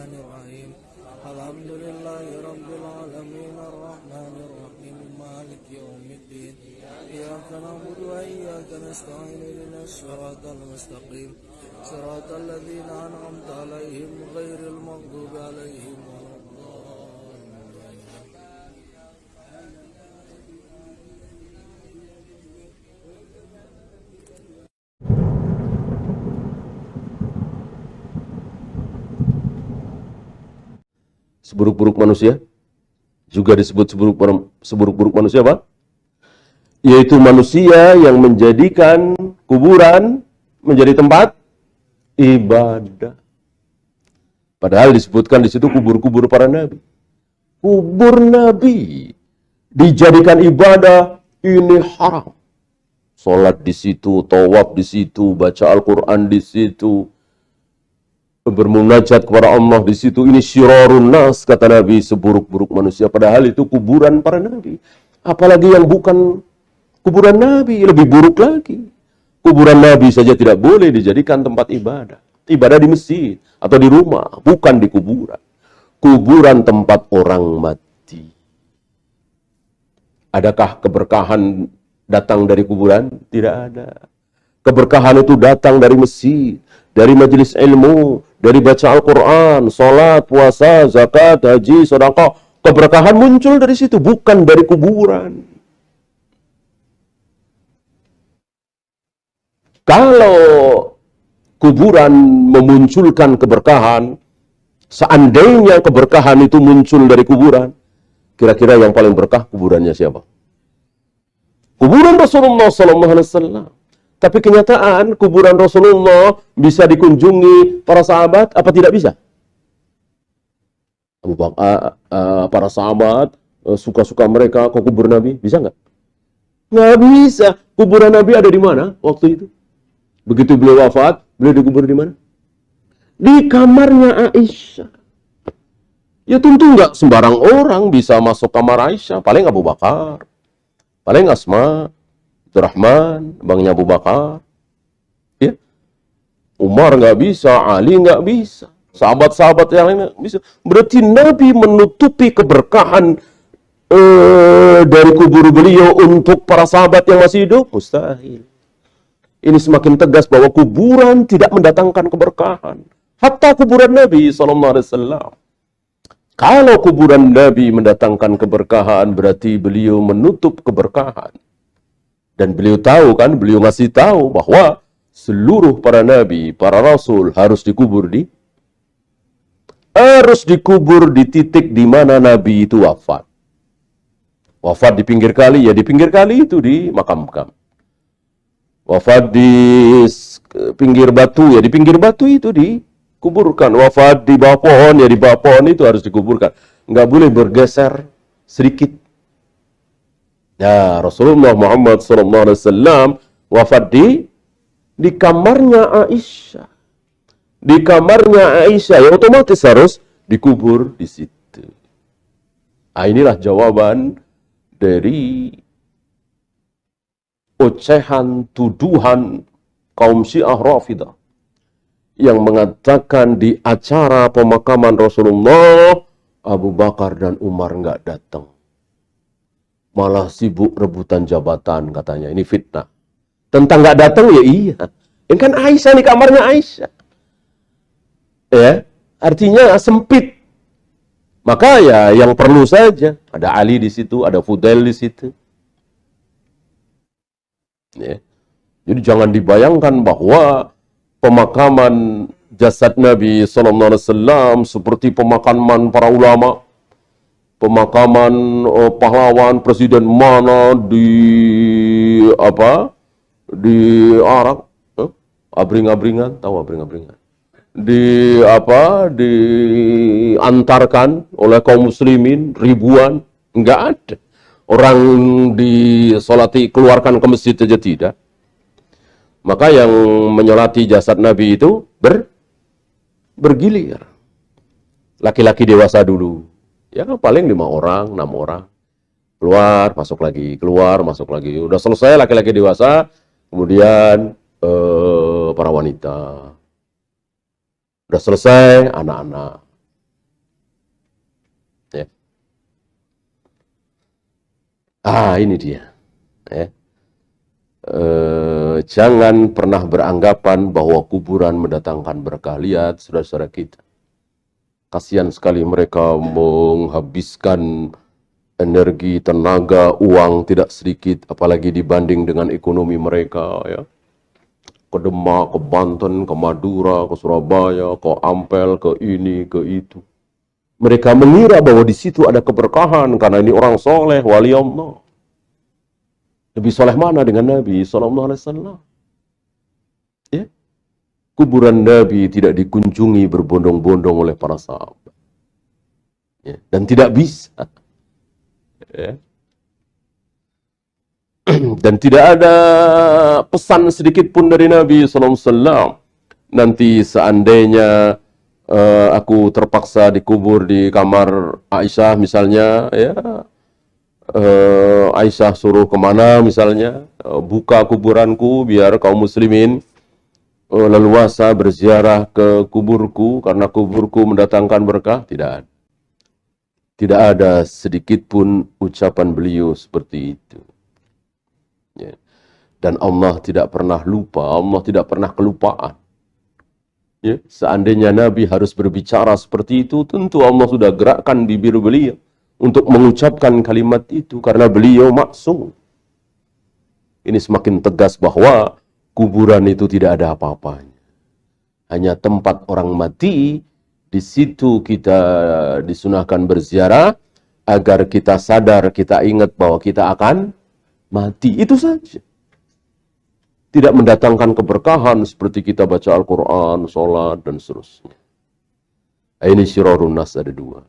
الرحمن الرحيم الحمد لله رب العالمين الرحمن الرحيم مالك يوم الدين إياك نعبد وإياك نستعين اهدنا الصراط المستقيم صراط الذين أنعمت عليهم غير المغضوب عليهم ولا الضالين. Seburuk-buruk manusia juga disebut seburuk-buruk manusia apa? Yaitu manusia yang menjadikan kuburan menjadi tempat ibadah. Padahal disebutkan di situ kubur-kubur para nabi. Kubur nabi dijadikan ibadah, ini haram. Salat di situ, tawaf di situ, baca Al-Qur'an di situ, bermunajat kepada Allah di situ, ini syirarun nas, kata Nabi, seburuk-buruk manusia. Padahal itu kuburan para nabi. Apalagi yang bukan kuburan nabi, lebih buruk lagi. Kuburan nabi saja tidak boleh dijadikan tempat ibadah. Ibadah di masjid atau di rumah, bukan di kuburan. Kuburan tempat orang mati. Adakah keberkahan datang dari kuburan? Tidak ada. Keberkahan itu datang dari masjid, dari majelis ilmu, dari baca Al-Quran, salat, puasa, zakat, haji, sedekah. Keberkahan muncul dari situ, bukan dari kuburan. Kalau kuburan memunculkan keberkahan, seandainya keberkahan itu muncul dari kuburan, kira-kira yang paling berkah kuburannya siapa? Kuburan Rasulullah SAW. Tapi kenyataan kuburan Rasulullah bisa dikunjungi para sahabat, apa tidak bisa? Abu Bakar, para sahabat suka-suka mereka ke kubur Nabi, bisa nggak? Nggak bisa. Kuburan Nabi ada di mana waktu itu? Begitu beliau wafat, beliau dikubur di mana? Di kamarnya Aisyah. Ya tentu nggak sembarang orang bisa masuk kamar Aisyah. Paling Abu Bakar, paling Asma, Abdurrahman, abangnya Abu Bakar, ya. Umar nggak bisa, Ali nggak bisa, sahabat-sahabat yang lain nggak bisa. Berarti Nabi menutupi keberkahan dari kubur beliau untuk para sahabat yang masih hidup? Mustahil. Ini semakin tegas bahwa kuburan tidak mendatangkan keberkahan. Hatta kuburan Nabi SAW. Kalau kuburan Nabi mendatangkan keberkahan, berarti beliau menutup keberkahan. Dan beliau tahu kan, beliau ngasih tahu bahwa seluruh para nabi, para rasul harus dikubur di titik di mana nabi itu wafat. Wafat di pinggir kali, ya di pinggir kali itu dimakamkan. Wafat di pinggir batu, ya di pinggir batu itu dikuburkan. Wafat di bawah pohon, ya di bawah pohon itu harus dikuburkan. Nggak boleh bergeser sedikit. Ya, Rasulullah Muhammad SAW wafat di kamarnya Aisyah. Di kamarnya Aisyah, ya otomatis harus dikubur di situ. Nah, inilah jawaban dari ocehan tuduhan kaum Syiah Rafidah yang mengatakan di acara pemakaman Rasulullah, Abu Bakar dan Umar nggak datang. Malah sibuk rebutan jabatan katanya. Ini fitnah. Tentang nggak datang ya iya. Ini kan Aisyah, di kamarnya Aisyah. Ya, artinya sempit. Maka ya yang perlu saja. Ada Ali di situ, ada Fudail di situ. Ya. Jadi jangan dibayangkan bahwa pemakaman jasad Nabi SAW seperti pemakaman para ulama, pemakaman pahlawan presiden mana di Arab, abring-abringan, tahu abring-abringan, diantarkan oleh kaum muslimin ribuan, enggak ada orang disolati keluarkan ke masjid saja tidak. Maka yang menyolati jasad Nabi itu bergilir, laki-laki dewasa dulu. Ya paling 5 orang, 6 orang. Keluar, masuk lagi. Keluar, masuk lagi. Udah selesai laki-laki dewasa. Kemudian para wanita. Udah selesai anak-anak. Ini dia. Jangan pernah beranggapan bahwa kuburan mendatangkan berkah. Lihat saudara-saudara kita. Kasihan sekali mereka menghabiskan energi, tenaga, uang tidak sedikit, apalagi dibanding dengan ekonomi mereka, ya. Ke Demak, ke Banten, ke Madura, ke Surabaya, ke Ampel, ke ini, ke itu. Mereka mengira bahwa di situ ada keberkahan karena ini orang soleh, wali Allah. Lebih soleh mana dengan Nabi Sallallahu Alaihi Wasallam? Ya? Kuburan Nabi tidak dikunjungi berbondong-bondong oleh para sahabat. Ya. Dan tidak bisa. Ya. Dan tidak ada pesan sedikit pun dari Nabi SAW. Nanti seandainya aku terpaksa dikubur di kamar Aisyah misalnya, ya, Aisyah suruh kemana misalnya, buka kuburanku biar kaum muslimin leluasa berziarah ke kuburku karena kuburku mendatangkan berkah. Tidak ada. Tidak ada sedikit pun ucapan beliau seperti itu. Ya. Dan Allah tidak pernah lupa, Allah tidak pernah kelupaan. Ya. Seandainya Nabi harus berbicara seperti itu, tentu Allah sudah gerakkan bibir beliau untuk mengucapkan kalimat itu karena beliau maksum. Ini semakin tegas bahwa kuburan itu tidak ada apa-apanya. Hanya tempat orang mati, di situ kita disunahkan berziarah agar kita sadar, kita ingat bahwa kita akan mati. Itu saja. Tidak mendatangkan keberkahan seperti kita baca Al-Quran, sholat, dan seterusnya. Ini syirarun nas ada dua.